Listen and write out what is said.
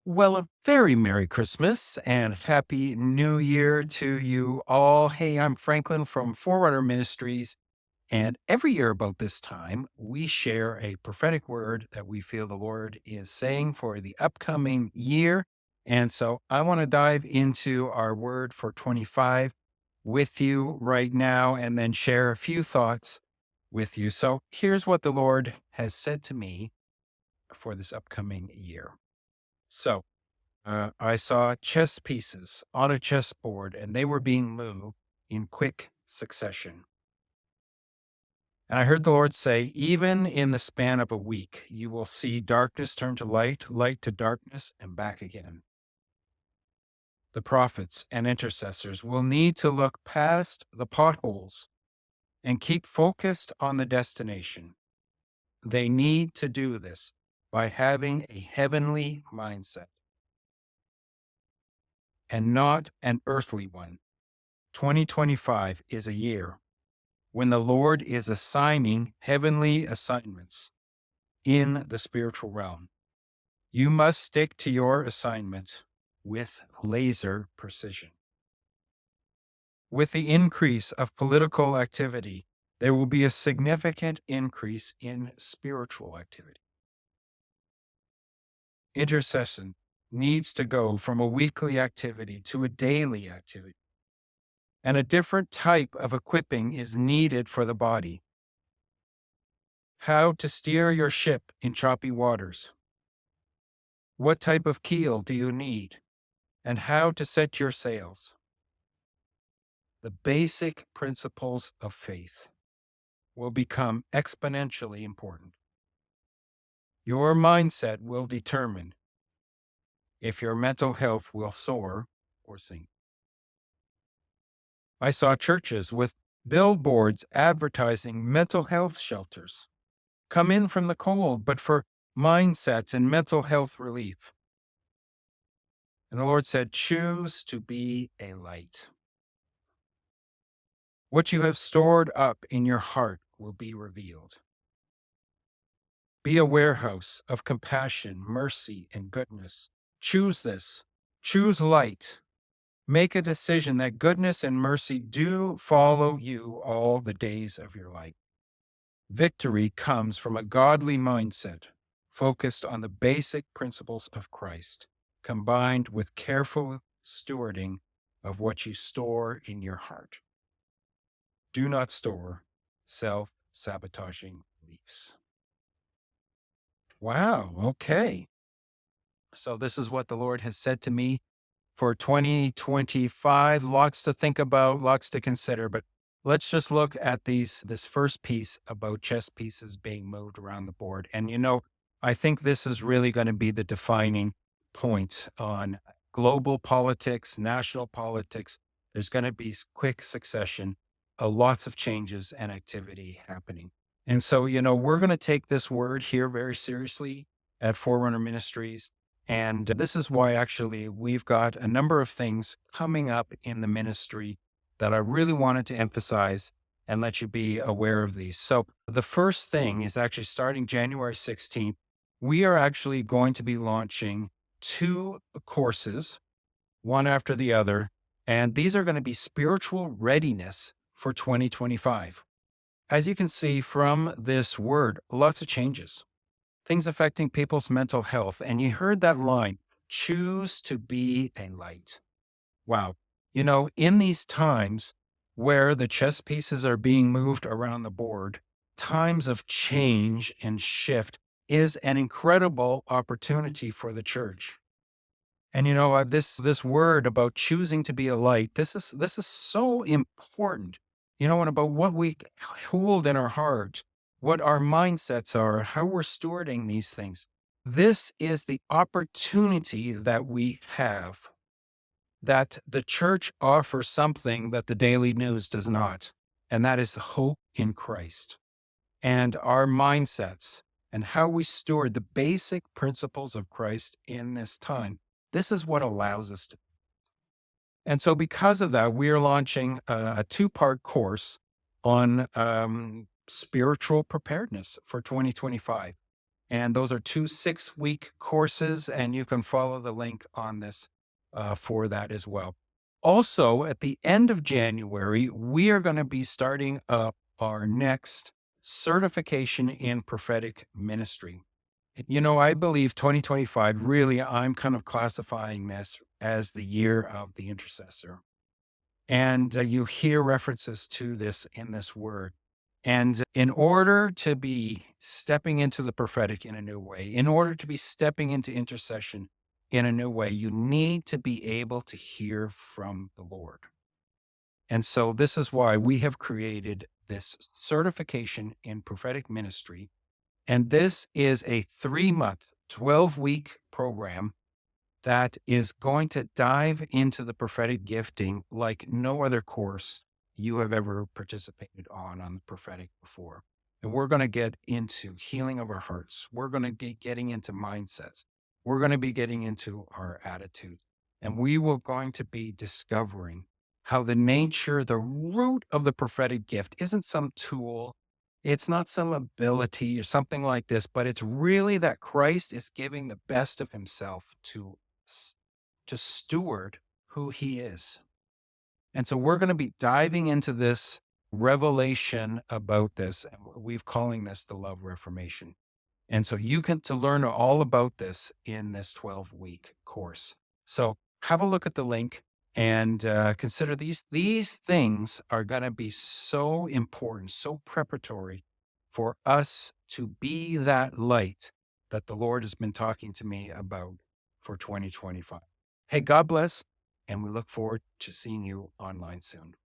Well, a very Merry Christmas and Happy New Year to you all. Hey, I'm Franklin from Forerunner Ministries. And every year about this time, we share a prophetic word that we feel the Lord is saying for the upcoming year. And so I want to dive into our word for 25 with you right now and then share a few thoughts with you. So here's what the Lord has said to me for this upcoming year. So, I saw chess pieces on a chessboard and they were being moved in quick succession. And I heard the Lord say, even in the span of a week, you will see darkness turn to light, light to darkness, and back again. The prophets and intercessors will need to look past the potholes and keep focused on the destination. They need to do this by having a heavenly mindset and not an earthly one. 2025 is a year when the Lord is assigning heavenly assignments in the spiritual realm. You must stick to your assignment with laser precision. With the increase of political activity, there will be a significant increase in spiritual activity. Intercession needs to go from a weekly activity to a daily activity, and a different type of equipping is needed for the body. How to steer your ship in choppy waters. What type of keel do you need? And how to set your sails. The basic principles of faith will become exponentially important. Your mindset will determine if your mental health will soar or sink. I saw churches with billboards advertising mental health shelters. Come in from the cold, but for mindsets and mental health relief. And the Lord said, choose to be a light. What you have stored up in your heart will be revealed. Be a warehouse of compassion, mercy, and goodness. Choose this. Choose light. Make a decision that goodness and mercy do follow you all the days of your life. Victory comes from a godly mindset focused on the basic principles of Christ, combined with careful stewarding of what you store in your heart. Do not store self-sabotaging beliefs. Wow. Okay. So this is what the Lord has said to me for 2025. Lots to think about, lots to consider, but let's just look at this first piece about chess pieces being moved around the board. And I think this is really going to be the defining point on global politics, national politics. There's going to be quick succession, lots of changes and activity happening. And so, we're going to take this word here very seriously at Forerunner Ministries. And this is why actually we've got a number of things coming up in the ministry that I really wanted to emphasize and let you be aware of these. So the first thing is actually starting January 16th. We are actually going to be launching two courses, one after the other. And these are going to be spiritual readiness for 2025. As you can see from this word, lots of changes, things affecting people's mental health. And you heard that line, choose to be a light. Wow. In these times where the chess pieces are being moved around the board, times of change and shift is an incredible opportunity for the church. And this word about choosing to be a light, this is so important. And about what we hold in our heart, what our mindsets are, how we're stewarding these things. This is the opportunity that we have, that the church offers something that the daily news does not, and that is hope in Christ. And our mindsets and how we steward the basic principles of Christ in this time. This is what allows us to. And so because of that, we are launching a two-part course on spiritual preparedness for 2025. And those are two 6-week courses, and you can follow the link on this for that as well. Also, at the end of January, we are going to be starting up our next certification in prophetic ministry. I believe 2025, really, I'm kind of classifying this as the year of the intercessor. And you hear references to this in this word. And in order to be stepping into the prophetic in a new way, in order to be stepping into intercession in a new way, you need to be able to hear from the Lord. And so this is why we have created this certification in prophetic ministry. And this is a 3-month, 12-week program that is going to dive into the prophetic gifting like no other course you have ever participated on the prophetic before. And we're going to get into healing of our hearts. We're going to be getting into mindsets. We're going to be getting into our attitude. And we will going to be discovering how the nature, the root of the prophetic gift isn't some tool. It's not some ability or something like this, but it's really that Christ is giving the best of himself to to steward who he is. And so we're going to be diving into this revelation about this. And we're calling this the Love Reformation. And so you can to learn all about this in this 12-week course. So have a look at the link and consider these things are going to be so important, so preparatory for us to be that light that the Lord has been talking to me about for 2025. Hey, God bless, and we look forward to seeing you online soon.